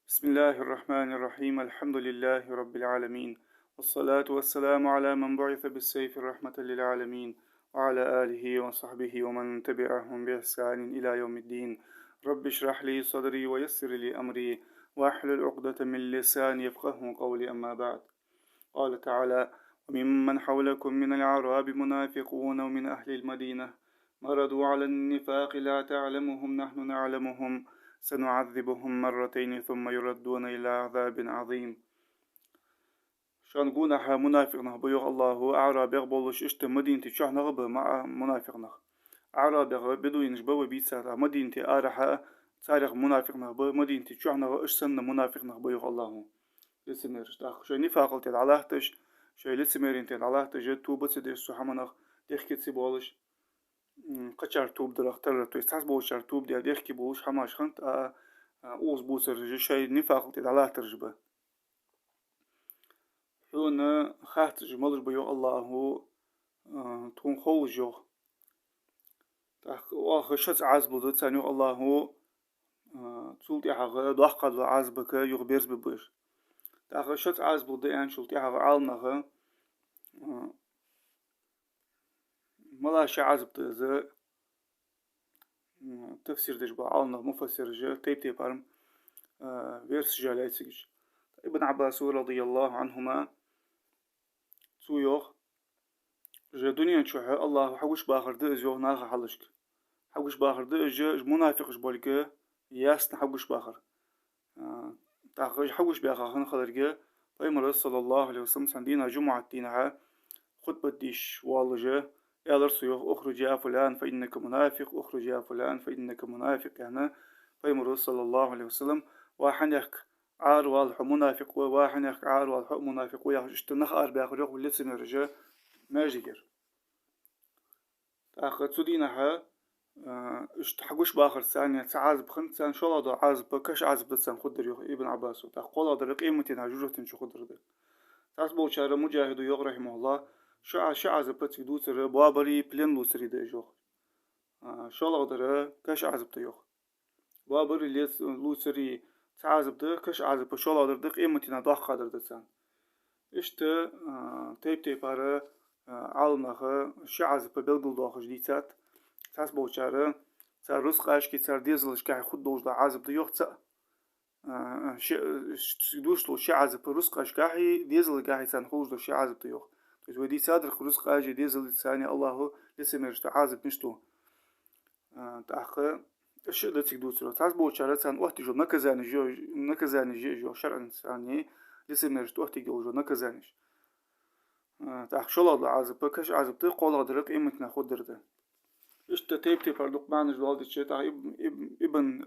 بسم الله الرحمن الرحيم الحمد لله رب العالمين والصلاة والسلام على من بعث بالسيف رحمة للعالمين وعلى آله وصحبه ومن تبعهم بإحسان إلى يوم الدين رب اشرح لي صدري ويسر لي أمري واحلل عقدة من لساني يفقه قولي أما بعد قال تعالى وممن حولكم من الأعراب منافقون ومن أهل المدينة مردوا على النفاق لا تعلمهم نحن نعلمهم سنعذبهم مرتين ثم يردون إلى عذاب عظيم شان ها منافقنا بيوغ الله أعراب يغبولش اشت مدينة شحنغ مع منافقنا أعراب يغ بدوين جبوا بيتسا مدينة آرحة تاريخ منافقنا مدينة شحنغ اشسن منافقنا بيوغ الله لسميرش داخ شو نفاقل تيد علاه تش شو لسميرين تيد علاه تج توبة تدش سحمنغ تحكي تسيبولش قشر توب درختر تو استاس بوشر توب دي ديخكي بوش حماش خنت اوز بوسر شيء نفاق تيد علاه ترجبه حون خاحت جمالش بيو الله تون خول جو تاخ واخ شت عزبو دو تانيو الله تولتي حاجة ضحقة عزبك يغبيرز ببش تاخ شت عزبو دو ان شلتي حاجة عالنغ ملا شعزب تزا تفسير دجبا عالنغ مفسر جا تيب تيب ارم فيرس جالايتسجش ابن عباس رضي الله عنهما سويوخ جا دنيا نشوحة الله حوش باخر دو ازيوغ ناغا حلشك حوش باخر دو ازيوغ منافقش بولك ياسن حوش باخر تاخج حوش باخر خن خلرجا فيمر صلى الله عليه وسلم سندينا جمعة دينها خطبة ديش والجا يالر سيوخ اخرج يا فلان فإنك منافق اخرج يا فلان فإنك منافق يعني فيمر صلى الله عليه وسلم واحد عار والح منافق وواحد عار والح منافق ويا اشتنخ ار باخر يوخ ولتس مرجا ماجير تاخ تسدينها اشت حقوش باخر ثانية تعازب خنت ثان شو الله عازب كش عازب تسان خدر يوخ ابن عباس تاخ قول هذا قيمتنا جوجتن شو خدر ده تاس بوشار مجاهد يوغ رحمه الله شو عازب بتسك دوسر بابري بلين لوسري ده جوخ شو الله قدر كش عازب تيوخ بابري ليس لوسري تعازب ده كش عازب شو الله قدر قيمتنا ضاق قدر دسان اشت تيب تيب على عالنخ شو عازب بلغل ضاق جديدات تاس بوشار تار رزق عشكي تار ديزلش كاي خد دوش دا عازب ده يوخ تا دوش لو شي عازب رزق عشكاحي ديزل كاحي تان خلوش دو شي عازب ده يوخ ودي صادر خلوص قاجي ديزل الثاني الله لسه مرش تعازب مشتو تأخر الشيء ده تقدر تسوي تعز بوشارة عن وقت جو نكزاني جو شرعا ثاني لسه مرش وقت جو نكزانيش تأخر شو الله عازب كش عازب تقول هذا قيمة ناخد درده إيش تتيب تفرق معنى جوال الشيء تاع ابن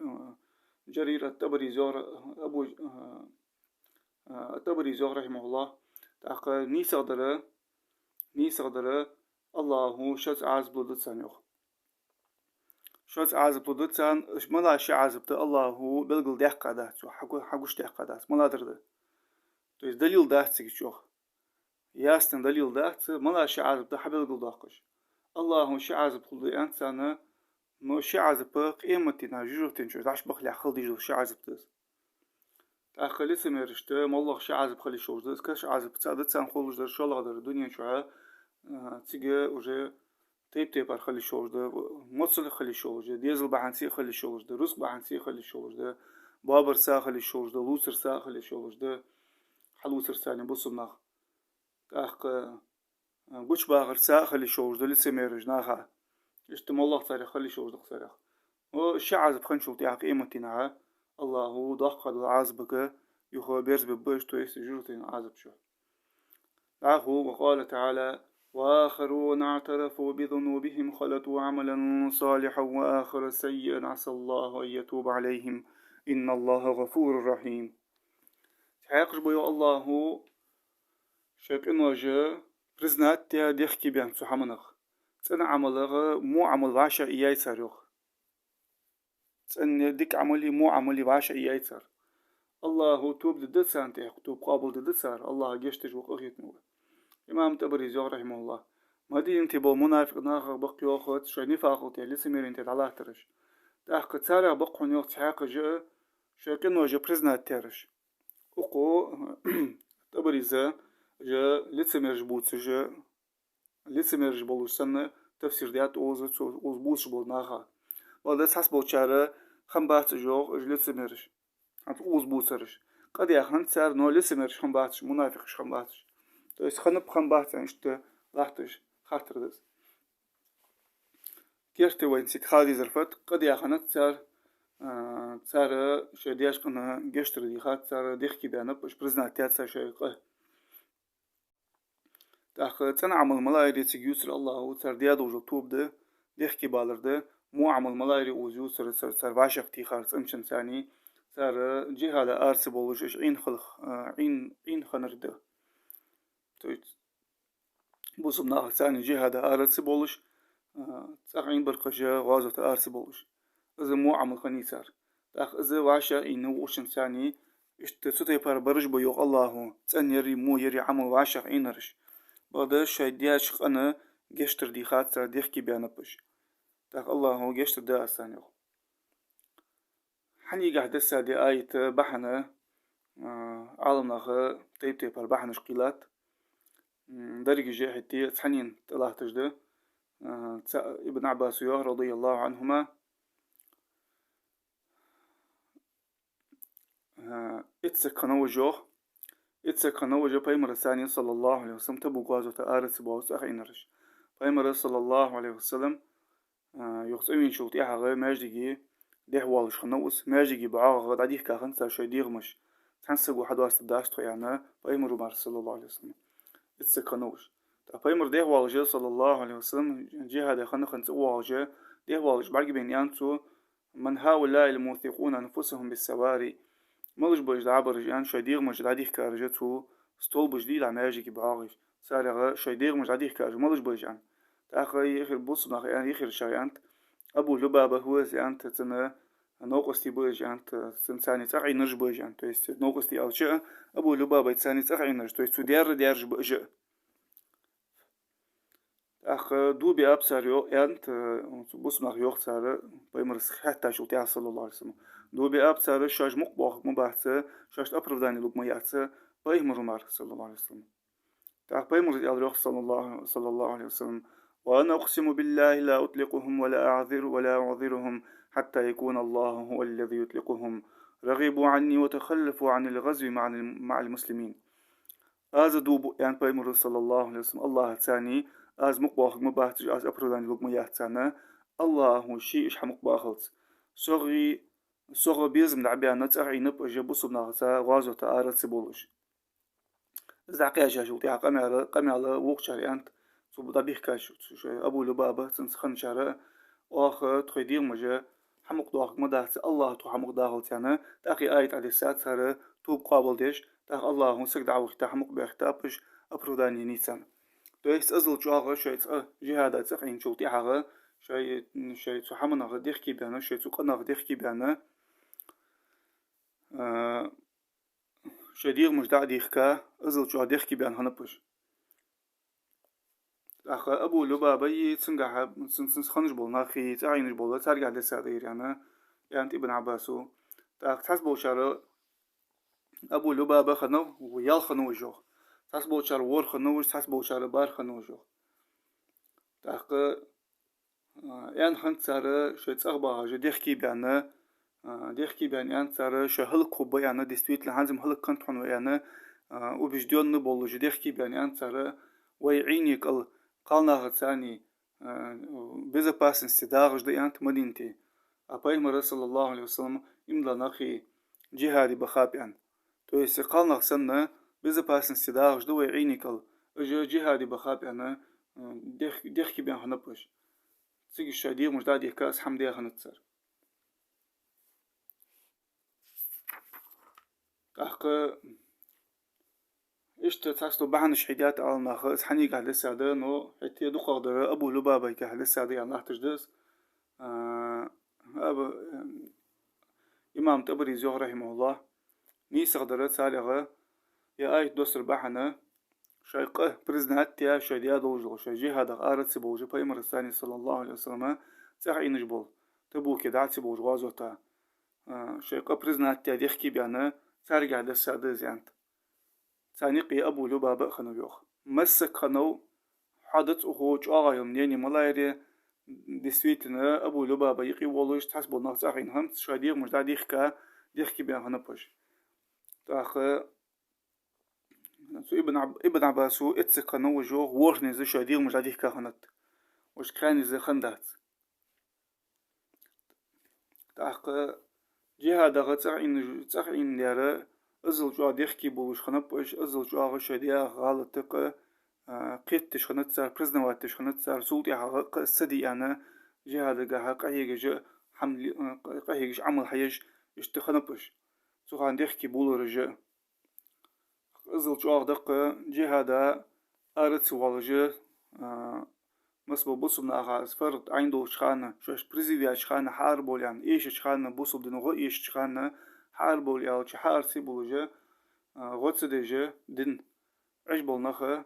جرير الطبري زور أبو الطبري زور رحمه الله تأخر نيسغدر الله شت عازب لدتسان يوخ شت عازب لدتسان ملا شي عازب الله بلغل ديحقا دات حقوش ديحقا دات ملا درده то есть دليل دات سيكشوخ ясный دليل دات ملا شي عازب حبلغل داقش الله شي عازب خلد انسان نو شي عازب قيمتنا جوجتين شو داش بخلي خلدي جو شي عازب دس تأخلي سميرشت مالله شي عازب خلي شوش دس كش عازب تسان خلوش در شو لغدر الدنيا شو تيجي уже تيب خلي شوش ده موصل خلي شوش ده ديزل بعنسي خلي شوش ده رزق بعنسي خلي شوش ده بابر سا خلي شوش ده لوسر سا خلي شوش ده حلوسر ساني بصمناخ تاخ قوش باغر سا خلي شوش ده لسه ميرج ناخا اشتم الله صار خلي شوش ده صار والشعز بخنشو تاع قيمتنا الله ضخ العازبك يخو بيرز ببش تو يسجرتين عازب شو أخو وقال تعالى وآخرون اعترفوا بذنوبهم خلطوا عملا صالحا وآخر سيئا عسى الله أن يتوب عليهم إن الله غفور رحيم تحقش بيو الله شاك إنواجه برزنات تيا ديخكي بيان سحمنخ تسأنا عملغ مو عمل باشا إياي ساريوخ تسأنا ديك عملي مو عملي باشا إياي سار الله توب ددسان تيخ توب قابل ددسار الله جيشتج وقغيت نوه إمام تبريزي رحمه الله مدين تبو منافق ناخر بقي وخوت شو نفاق تي لسه ميرين تي الله ترش تاخ تسارع بقون يوخ تحاق جاء شاكن وجه признать ترش أقو تبريزة جا لتسمرج بوتس جا لتسمرج بولوش سنة تفسير ديات أوز بوتش بول ناخا وده تحس بوتشارة خمبات جوغ لتسمرج أنت أوز بوتسرش قد يخن تسار نو لتسمرج خمباتش منافقش خمباتش то есть خنب خمبات أنشت لاحتش خاطر دس كيرتي وين سيت خالي زرفت قد يخن تسار تسار شدياش قنا جشتر دي خات تسار ديخكي بيانا باش признать تسار شيء تاخ تنا عمل ملايري تيجيوسر الله وتر ديادو جو توب ده ديخكي بالرده مو عمل ملايري وزيوسر سر باشق تي خارس امشن ثاني سر جهة لأرس بولوش عين خلق عين خنرده تويت بوسم ناخ ثاني جهة لأرس بولوش تاخ عين برقجة غازة أرس بولوش إذا مو عمل خني سر تاخ إذا واشا إنه وشن ثاني اشتسوتي بار برج بيوغ الله تن يري مو يري عمل واشق عينرش بعد شيء دياش أنا جشتر دي خاطر ديخكي بيانا بش تاخ الله هو جشتر ده أسانيو حني قاعد دسا دي آية بحنا عالم نخ تيب تيب البحنا شقيلات درجة جاء حتى تحنين طلعت تجده ابن عباس رضي الله عنهما اتسكنوا وجوه اتسكنوا وجه بيمر الثاني صلى الله عليه وسلم تبو قازو تآرس بوس أخينرش بيمر صلى الله عليه وسلم يخصوين شوتي حغا ماجدي ده والش خنوس ماجدي بعاغ غد عديه كاخن سا شي ديغمش تحسب واحد واست داشت يعني بيمر مار صلى الله عليه وسلم اتسكنوش بيمر ده والش صلى الله عليه وسلم جهة ده خنخن والش ده والش بعد بين يانتو من هؤلاء الموثقون أنفسهم بالسواري ملش بوش دعبر جان شديغ مش دعديه كارجتو ستول بوش دي لعماجي بعاغش سارغ شديغ مش دعديه كارج ملش بوش جان تأخي يخير بوص ناخي يخير شايانت أبو لبابة هو زيانت تنا نوقستي بوش جانت سنساني تاعي نرج بوش جانت تو يست نوقستي أو شيء أبو لبابة تساني تاعي نرج تو يست ديار بوش أخ دوبي أبصاريو أنت بوص ناخي يوخ سارة بيمرس حتى شو تعال صلى الله عليه وسلم دوبي أبصار شاش مقبخ مباحثة شاش أبرداني لوك مياتة بيمر مار صلى الله عليه وسلم تعال بيمر الروح صلى الله عليه وسلم وأنا أقسم بالله لا أطلقهم ولا أعذرهم حتى يكون الله هو الذي يطلقهم رغبوا عني وتخلفوا عن الغزو مع المسلمين هذا دوب يعني بيمر صلى الله عليه وسلم الله ثاني از مقبخ مباحثة از أبرداني لوك مياتة الله شيء إيش حمق باخلت صغر بيزم دعبيانا تأعينب أجيبوسو بناغتا غازو تآرت سيبولوش زعقيا جاشو تيها قميالا وقشاري أنت صوب دابيخ كاشو أبو لبابة تنسخن شارع وآخر تخيدير مجا حمق دواخك مداخت الله تو حمق داخل تيانا تاقي آيت على الساعة سارة توب قابل ديش تاق الله هنسك دعوك تا حمق بيختابش أبروداني نيسان دويست أزل جواغ شايت جهادا تأعين شو تيها شيء حمنا غدير كي بيانا شيء قنا غدير كي بيانا شدير مش داعي يخكا أزل شو هدير كي بيان هنبش أخ أبو لبابة يتسنجح سنخنج بولنا خي تعينج بولا ترجع لسادير يعني ابن عباسو تحسبو شار أبو لبابة خنو ويال خنو جوخ تحسبو شار ور خنو تحسبو شار بار خنو جوخ تاق يعني خنت سارة شيء أخبار جدير كي بيانا ديخكي بان يعني صار شهل كوبا يعني ديستويت لحازم هل كنت حنو يعني وبجديون نبولج ديخكي بان يعني صار ويعيني قالنا غتاني بيزباس استدارج دي يعني مدينتي أباي مرة صلى الله عليه وسلم إملا نخي جهادي بخاب يعني تو يسقالنا غسنا بيزباس استدارج دو ويعيني جهادي بخاب يعني ديخكي بان هنبش تيجي الشادير مش دادي كاس حمدي هنتصر أخ إشت تحسو بحن شحيدات على ناخذ حني قاعد لسه نو حتى دو قدر أبو لبابة قاعد لسه يعني الله تجدس أبو إمام تبريزي رحمه الله نيس قدرت سالغة يا آية دوسر بحنا شيقه برزنات يا شديا دوجو شجي هذا قارت سبوجي بيمر الثاني صلى الله عليه وسلم ساعي نجبل تبو كده سبوج غازوتا شيقة برزنات تاديخ بيانا تارجع دسادة زيانت تانيقي أبو لبابة خنو يوخ مسك خنو حدث أخوش آغايم نيني ملايري ديسويتنا أبو لبابة يقي والوش تحسبو نغس أخين هم شاديغ مش دا ديخ كي بيان خنبوش تاخ سو ابن عباسو اتسك خنو وجوغ وورني زي شاديغ مش دا ديخ كخنت وش كاني زي خندات تاخ جهاد غتسعين تسعين ليرة أزل جوا ديخكي بولوش خنبوش أزل جوا غشاديغ غالتق قيت تشخنت سار برزنوات تشخنت سار سولتي حق السدي أنا جهاد جها قهيج حمل قهيج عمل حيج اشتخنبش سوغان ديخكي بولو رجع أزل جوا دق جهاد أرت والجا مسبو بوسو من أغاز فرد عندو شخانة شوش بريزيديا شخانة حاربول يعني إيش شخانة بوسو دنوغو إيش شخانة حاربول يعني حار سيبولجا غوتس ديجا دن عجبول نخا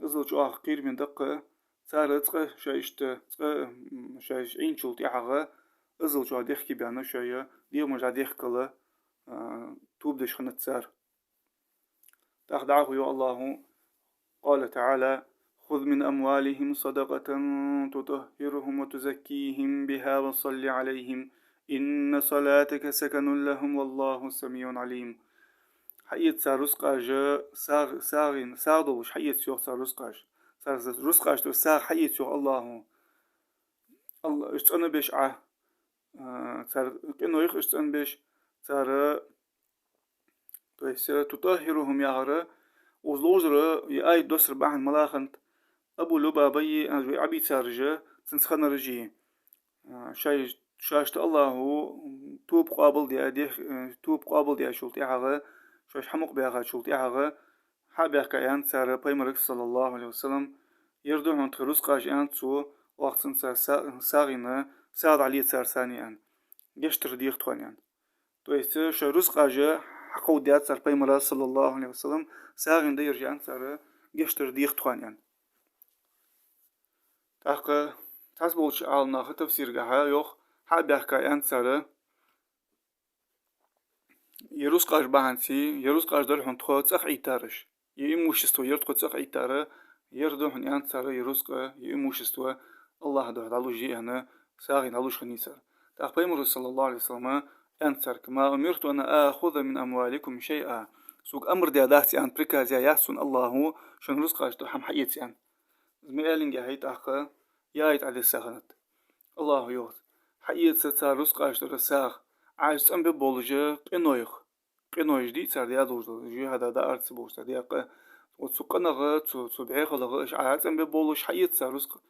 أزل جوا قير من دقة صار تقى شايشت تقى شايش عين شلت يحغى أزل جوا ديخكي بيانا شايا ديو مجا ديخكلا توب ديش خنت سار تخدعه يا الله قال تعالى خذ من أموالهم صدقة تطهرهم وتزكيهم بها وصل عليهم إن صلاتك سكن لهم والله سميع عليم حيت سار رزقاج ساغين ساغدوش حيت سيوخ سار رزقاج سار رزقاج تو ساغ حيت سيوخ الله اشتغن بيش سار كأنه يخ اشتغن بيش سار تطهرهم يهرا وزلوزر يأي دوسر باحن ملاخنت أبو لبابي عبي سارجة تنسخن رجي شاي شاشت الله توب قابل توب قابل دي شلتي عغا شاش حمق بيها شلتي عغا حابيها كيان سار بيمرك صلى الله عليه وسلم يردو هون تخلص قاج ان تو وقت ساغينا ساعد عليه سار ثانيا جشتر ديخ توانيان تو است شروس قاج حقو ديات سار بيمرك صلى الله عليه وسلم ساغين دير جان سار جشتر ديخ توانيان تحقا تحسبوش عالنا تفسير جها يوخ حابيها كيان سار يروس قاج بانسي يروس قاج در هون تخو تسخ عيتارش يموشستو يرتخو تسخ عيتاره يردو هون يان سار يروس قا يموشستو الله ده دالو جي أنا ساغين دالوش خنيسر تأخبي صلى الله عليه وسلم أنسر كما أمرت أنا آخذ من أموالكم شيئا سوق أمر دي داختي أن بريكازيا يحسن الله شن رزقاش تحم حيتي أن زميلين جاهيت أخا يايت على السخنت الله يوت حيت ستار رزقاش ترساخ عايز أم ببولجة قنويش دي تار دي أدوز جي هذا دا أرتس بوش دي أقا وتسقنا غا تبعيخ لغا إش عايز أم ببولج حيت سار رزق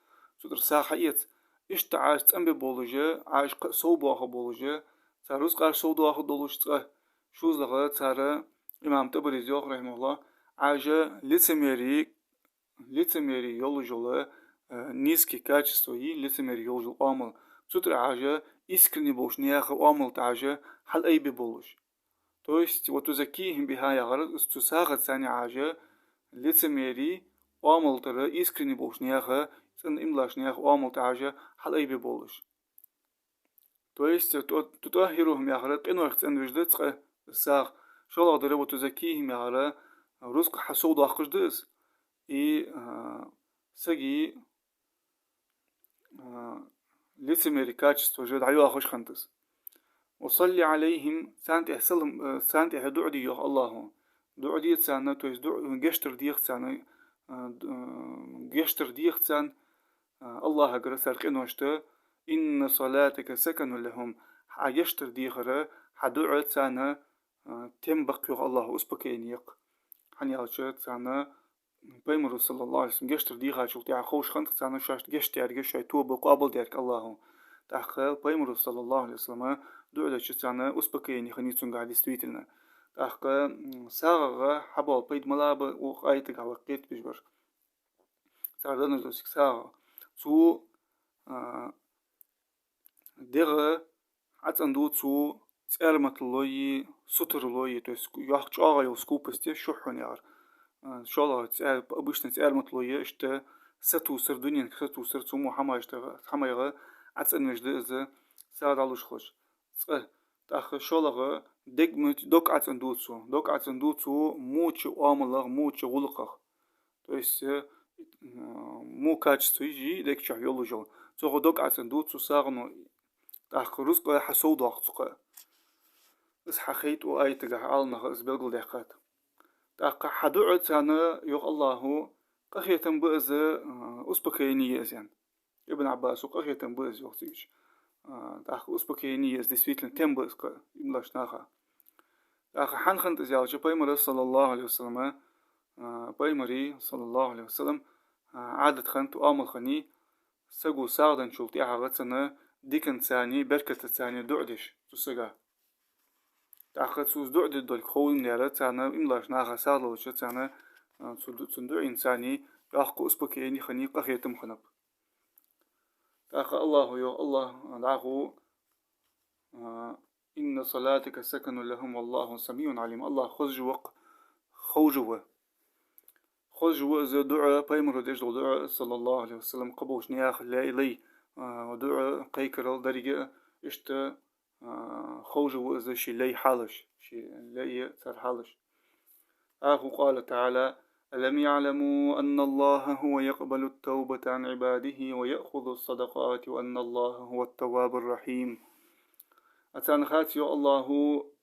ترساخ حيت إش تعايز أم ببولجة عايز صوب أخا بولجة تار رزقاش صوب أخا دولوش تقا شوز لغا تار إمام تبريزي رحمه الله عاجة лицемерие يولجولا низкие качества и лицемерие يولجول амал сутра عاجة искренне болуш нияха амал تعاجة حل أي ببولش то есть вот узакихим بها يغرد استساغت ثاني عاجة лицемерие амал ترى искренне болуш нияха سن إملاش نياخ амал تعاجة حل أي ببولش то есть تطهرهم يغرد قنو اختن وجدت ساغ شو لغدر وتزكيهم يغرد رزق حسود أخجدس и саги лицемерие качество же даю أخش خنتس وصلي عليهم سانتي أحسلهم سانتي هدوء دي يوخ الله دعو دي تسانا تو يزدوء جشتر ديخ تسانا جشتر ديخ تسان الله أقرأ سارقين وشتا إن صلاتك سكن لهم حجشتر ديخرة حدوء تسانا تنبق يوخ الله أسبكين يق حني أشت تسانا بيمر صلى الله عليه وسلم جشتر ديخا شلتي عخوش خنت تسانا شاشت جشتر جشتر توب قابل ديرك الله تأخر بيمر صلى الله عليه وسلم دعوة تسانا أسبكين خنيتون قاعد يستويتلنا تأخر ساغة حبال بيد ملاب وقايتك على قيت بجبر ساغة نجلسك ساغة تو دغه عتندو تو تسألمت لوي ستر لوي تو يحج آغا يو سكوبستي شحن يار شالا تسأل أبوشنا تسألمت لوي اشتا ستو سر دنيا ستو سر تو محمد اشتا حمايغا عتسأل مجد إذا ساعد علوش خوش تأخ شولغ دك عتن دوتسو موش أملغ موش غلقه то есть مو качество يجي ديك شح يلو جل توغ دوك عتن دوتسو ساغنو تأخ رزق حسود وقتك بس حخيت وآيت عالنا إز بلغل ديقات تأخ حدوعت أنا يوغ الله قخيتن بأز أسبكيني يزين ابن عباس وقخيتن بأز وقتيش تأخ أسبكيني يز действительно тем بأز إملاش ناخا تأخ حنخنت إزيالش بيمر صلى الله عليه وسلم بيمري صلى الله عليه وسلم عادت خنت وآمل خني سقو ساغدن شلتي عغتنا ديكن ثاني بركة ثاني دعدش تسقى تأخذ سوز دعد دول خول نيرة تانا إملاش ناخا ساغلوش تانا تندع إنساني يحق أسبكيني خني قخيتم خنب تأخذ الله يو الله دعه إن صلاتك سكن لهم والله سميع عليم الله خوجوا إذا دعاء بيمر دجل دعاء صلى الله عليه وسلم قبوش نياخ لا إلي ودعاء قيكر درجة إشتا خوجوا إذا شي لي حالش شي لي صار حالش قال تعالى ألم يعلموا أن الله هو يقبل التوبة عن عباده ويأخذ الصدقات وأن الله هو التواب الرحيم أتان خاتيو الله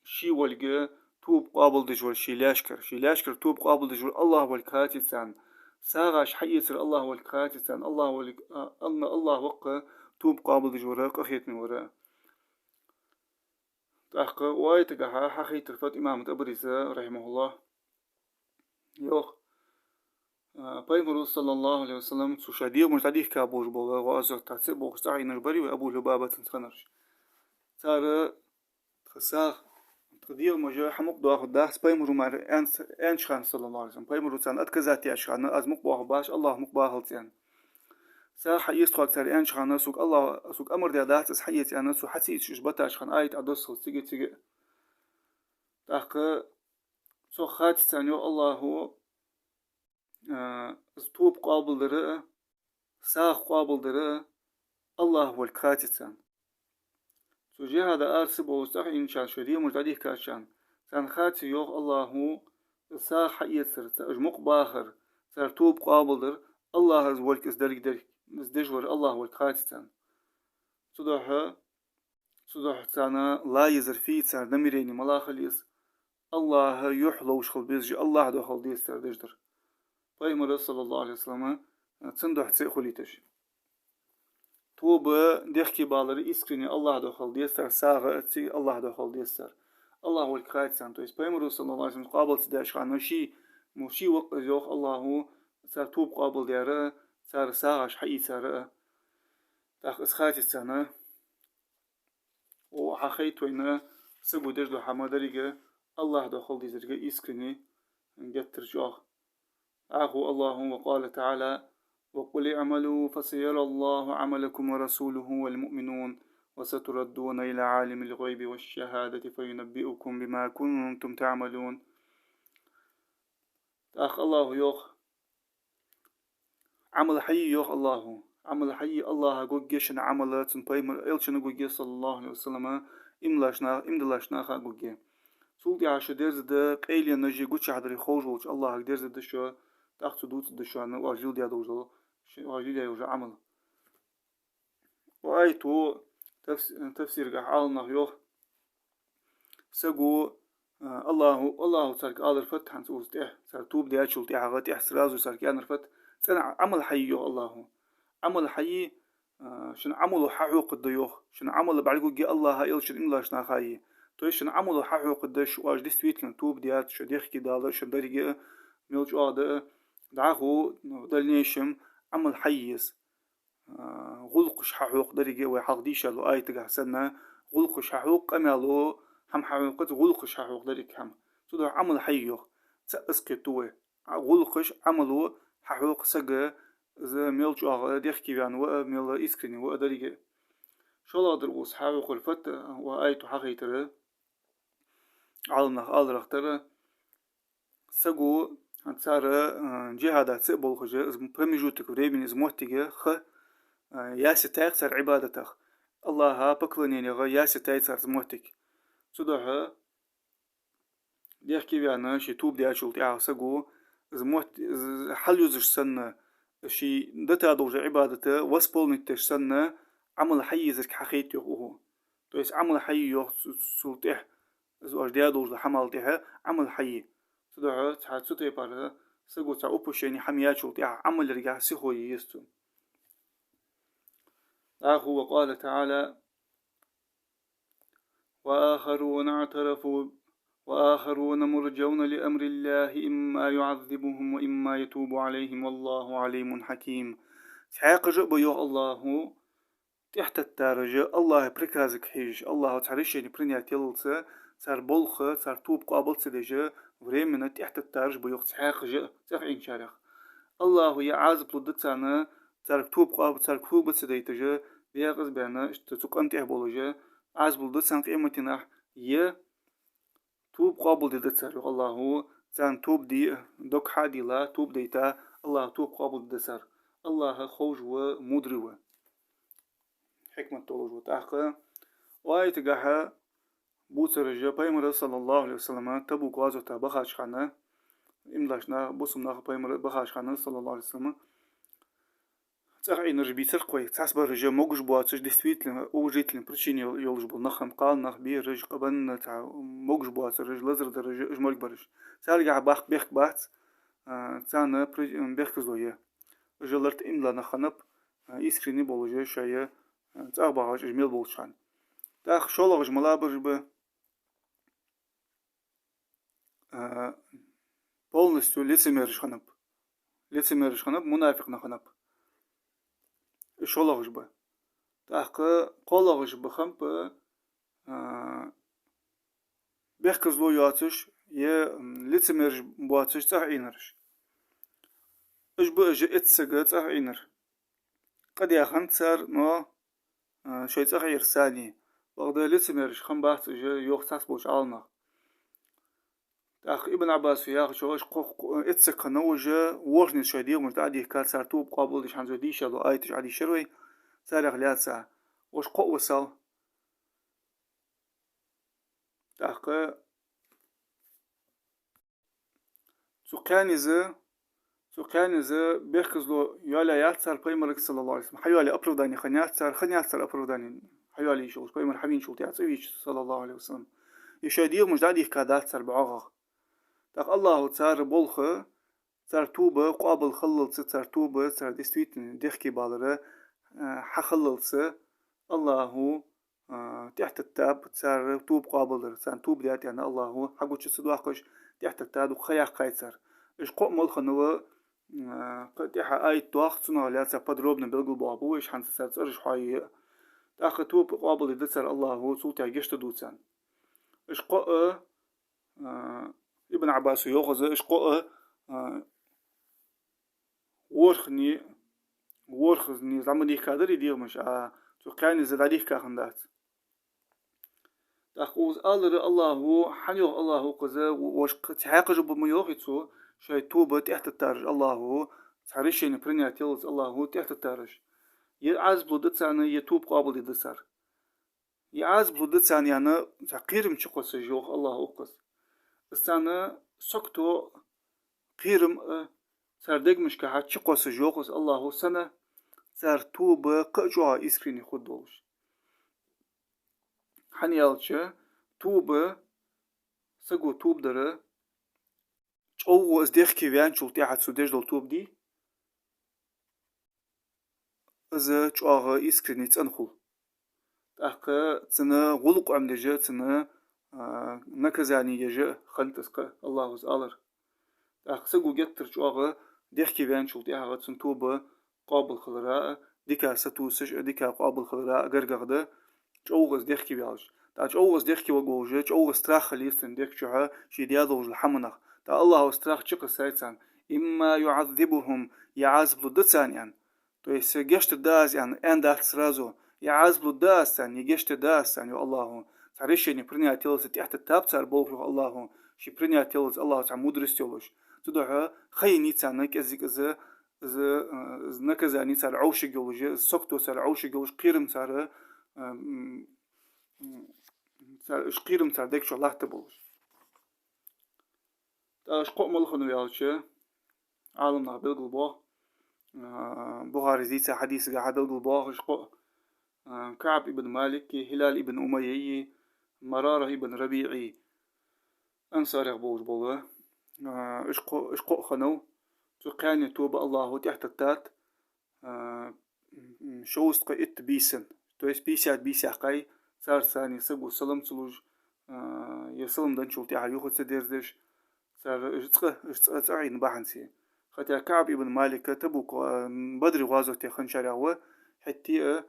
شي ولقى توب قابل دجور شي لاشكر توب قابل دجور الله والكاتي تان ساغاش حيتر الله والكاتي تان الله وقع توب قابل دجور قخيت من وراء تأخ وايتقها حخيت رفت إمام أبريزة رحمه الله يوخ بيمرو صلى الله عليه وسلم سوشادير مجتديه كابوش بوغا وأزر تاتسي بوغستعي نربري وأبو لبابة تنتخنرش تارا خساغ تقدير مجا حمق دواخ داخس بيمرو مار أنشخان صلى الله عليه وسلم بيمرو تان أتكزاتي أشخان أز مقباغ باش الله مقباغل تيان ساغ حيست خاك تاري أنشخان سوك الله سوك أمر دي داخس حيتي أنا سو حتي إتشش بتا أشخان آيت أدوسل تيجي تاق سو خاتي تانيو الله توب قابل درء ساغ قابل درء الله والكاتي تان سوجي هذا أرسب وستح إنشان شديد مجدديه كاشان سان خاتي يوغ الله ساغ حيتر أجمق باخر سار توب قابل در الله هز والك إزدرق إزدجور الله والكاتي تان صدح تانا لا يزر فيه تار نميريني ملاخليس الله يحلوش خل بيزجي الله دخل ديس تار دجدر بيمر صلى الله عليه وسلم تندح تسيخوليتش توبة ديخكي بالري إسكريني الله دخل ديسر ساغة أتي الله دخل ديسر الله هو الكرايت سانتو بيمر صلى الله عليه وسلم قابل تداش خان مشي وقت يوخ الله سار توب قابل ديارة سار ساغش حقي سار تاخ إسخاتي سنة وحخيت وينا سبو دجلو حمادريقة الله دخل ديسر إسكريني نجتر جوخ الله وقال تعالى وقل اعملوا فسيرى الله عملكم ورسوله والمؤمنون وستردون إلى عالم الغيب والشهادة فينبئكم بما كنتم تعملون تأخ الله يوخ عمل حي يوخ الله عمل حي الله قوجيشن عملات بيمر إلشن قوجي صلى الله عليه وسلم إمدلاشنا خا قوجي سولدي عاش ديرز ده قيلي نجي قوش حدري خوجوش الله ديرز ده شو تأخذ دوت ده شو أنا وأجيل دي دوجل وأجيل دي وجه عمل وآيتو تفسير قحالنا يوخ سقو الله سارك آدر فتح عن سوز تح سار توب دي أشل تح غتي أحسرازو سارك أنا رفت سنة عمل حي يوخ الله عمل حي شن عمله حقوق الضيوخ شن عمله بعدكو جي الله هايل شن إملاش ناخاي تو شن عمله حقوق الدش واج دي سويتلن توب ديات شديخ كي دالا شن درجة ميلج آده دعاهو دلنيشم عمل حيز غلقش حقوق درجة وحق ديشا لو آية تقحسنا غلقش حقوق أمالو هم حقوقت غلقش حقوق درجة هم تدو عمل حيوخ تأسكتوه غلقش عملو حقوق سجى زي ميلج آه ديخ كيان وميل إسكني ودرجة شو لا دروس حقوق الفت وآية حقيقة علنا أدرك ترى سجو صار جهاد تقبل خجة إذا برمجوتك وريبين إذا موتيجة خ ياس تاخ صار عبادتك الله بكلني غا ياسي تايتر زموتك صدها ديخ كيفانا شي توب دي أشول تاع سجو زموت حل يوزش سنة شي دتا دوج عبادته وسبول نتش سنة عمل حيزك حقيقي هو تويس عمل حي يوخ سلطح زواج ديا دوج حمل تها عمل حي صدها تحت سوتي بارها سجو تاع أوبوشيني حميات شول تاع عمل رجع سيخو يستو أخو وقال تعالى وآخرون مرجون لأمر الله إما يعذبهم وإما يتوب عليهم والله عليم حكيم تحاق جأب يو الله تحت التارجة الله بركازك حيج الله تعريشي برنيا تيلتس صار بلخ صار توب قابل سدجة وريمنا تحت التارج بيوخ تحاق جأ تفعين شارخ الله يعازب لدتانا صار توب قابل صار كوب سديتجة بيغز بيانا اشتتوك انت احبولجة عازب لدتان قيمتنا يه توب قابل دي دتسر الله زان توب دي دوك حادي لا توب ديتا الله توب قابل دتسر الله خوج ومدري حكمة طولج وتحقى واي تقاها بوسر جا بايمر صلى الله عليه وسلم تبو قازو تا بخاش خانه املاشنا بوسمنا بايمر بخاش خانه صلى الله عليه وسلم تاعين رجبي ترقوي تحسب رجا موجش بواتش ديستويتلن اوجيتلن برشين يولج بو نخم قال نخ بي رج قبن تاع موجش بواتش رج لزر درجه اجمال برش تارجع باخ بيخ بات تانا بيخ زويه رجلرت املا نخنب اسكريني بولجه شايه تاع باغاش اجمال بولشان تاخ شولغ ملابر ب полностью лицемериш خنب منافق نخنب شولغش به تحقى قولغش بخم ب بيخكز لو ياتش يه лицемериш بواتش تاع عينرش اش بأجي اتسقى تاع عينر قد يخن تسار نو شوي تاع يرساني وغدا лицемериш خم بحث اجي يوخ تاسبوش عالنا تاخ ابن عباس في ياخ شوش اتسقى نوجه وورني شوي ديو متعدي كات سار توب قابل ديش حنزو ديش يلو آيتش عدي شروي سارغ ليات ساعة وش قوة وصل تحقى سوقانيزة بيركزلو يالا ياتسار بيمرك صلى الله عليه وسلم حيوالي أبروداني خنياتسار أبروداني حيوالي شوش بيمر حبين شوش ياتسويش صلى الله عليه وسلم يشاديو مجدادي كاداتسار بعاغ تاق الله تسار بولخ تسار توبة قابل خلل تسار توبة تسار ديستويتن ديخكي بالره حخللسه الله تحت التاب تسار توب قابل سان توب ديات يعني الله حقو تشسدو حقش تحت التاب وخياق قايتسر اش قو مول خنوه تحا اي توخ صنع لا подробно بالقل بابو ايش حنس سرش حي تاخ توب قابل دتسر الله سوتا جشت دوتسان اش قو ابن عباس يوغز اش قو ورخني زمني كادر يدير مش تو كان زداليه كاخندات تاخوز الله حنيو الله قزا وش تحاقج بميوغيتو شاي توبه تحت التارج الله تعريشين برينيا تيلز الله تحت التارج يعز بلودتسان يتوب قابل يدسر يعز بلودتسان يعني تقيرم تشقص جوخ الله قص استانا سكتو قيرم سردق مش كحات تشقص جوخ الله سنه سر توبه قجوا اسكريني خدوش حنيالچه توبه سگو توب داره او از دیخ کی وان چولتی حد سودش دل توب دی از چوغه اسکرینی تنخو تاخ تنه غلق عمدجه تنه نکزانی یجه خنتسقه الله از الر تاخ سگو گتر چوغه دیخ کی وان چولتی حد سن توبه قابل خلرا ديكا ستوسش ديكا قابل خلرا غرغده چوغز ديخ كي بيالش تا چوغز ديخ كي وغوجه چوغز تراخ ليستن ديخ چها شي ديادوج الحمنخ تا الله استراخ چق سايتسان اما يعذبهم يعذب دتسان يعني تو يس گشت داز يعني اندات سرازو يعذب داسان يگشت داسان يا الله تعريشني برنيا تيلز تحت التاب صار بوخ الله شي برنيا تيلز الله تاع مدرستيولش تدعى خيني تانك ازيك از نکزانی سر عوش گلوجه سکتو سر عوش گلوج قیرم سر إش قيرم تردك شو الله تبوش تاش قوم الخنو يالشة عالم نقبل قلبه بخاري زيت حديث قاعد القلبه إش قو كعب ابن مالك هلال ابن أمية مرارة ابن ربيعي أنصار يغبوش بوغا إش قو خنو تقاني توب الله تحت التات شوست قا إت بيسن تو إس بيسات قاي صار ثاني سبو سلم تلوج يسلم دنشول تاع يوخد سديردش صار إش عين بحنسي خاطر كعب ابن مالك تبوك بدري غازو تخن شارعوه حتى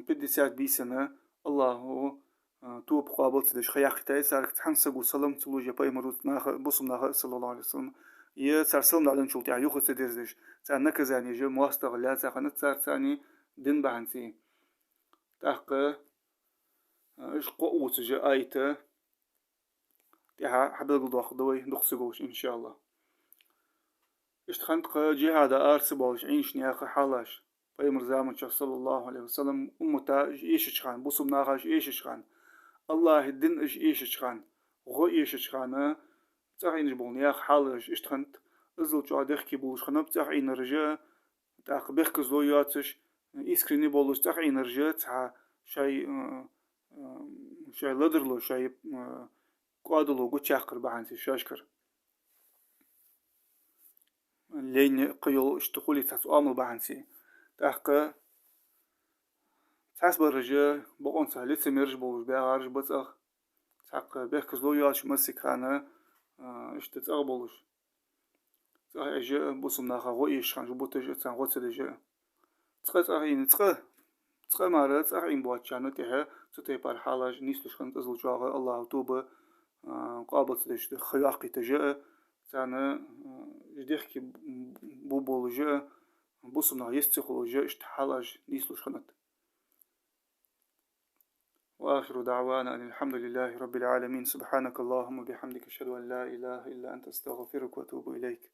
بدي ساعت بيسنا الله توب قابل تدش خياخ تاي صار تحنسق وسلم تلوج باي مروت ناخ بصم ناخ صلى الله عليه وسلم يه صار سلم دعدن شول تاع يوخد سديردش صار نكزاني جو مواستغ لا صار صار ثاني دين بحنسي تحقه إيش قوة جا آيته تها حبل قدوخ دوي نخسقوش إن شاء الله إيش تخنت جهاد أرسبوش عينش نياخ حالاش بيمر زامن صلى الله عليه وسلم أمتا إيش شخان بوسم ناخاش إيش شخان الله الدين إيش شخان غو إيش شخانه تاعين جبون نياخ حالاش إيش تخنت إزل شو عدخ بولش خنب تاعين رجاء تاق بيخكز لوياتش إسكريني بولش تاعين رجاء تاع شاي لدرلو شاي قادلو قد شاقر بعنسي شاشكر لين قيو اشتقولي تحت آمل بعنسي تحقا تحس برجا بقون سهلت سميرج بولش بيغارج بطاق تحقا بيخكز لو يالش مسيك خانا اشتتاق بولش تحق اجا بوسم ناخا غو ايش خانج بوتج اتسان غو تدجا تحقا تحقين تحقا مارا تحقين بواتشانو تحا تتيبار حالاج نيستوش خانت ازل جواغا الله توبا قابل تدش خياقي تجا تانا جديخكي بوبول جا بوسمنا يستخلو جا اشتحالاج نيسلوش خنت وآخر دعوانا أن الحمد لله رب العالمين سبحانك اللهم وبحمدك أشهد أن لا إله إلا أنت أستغفرك وأتوب إليك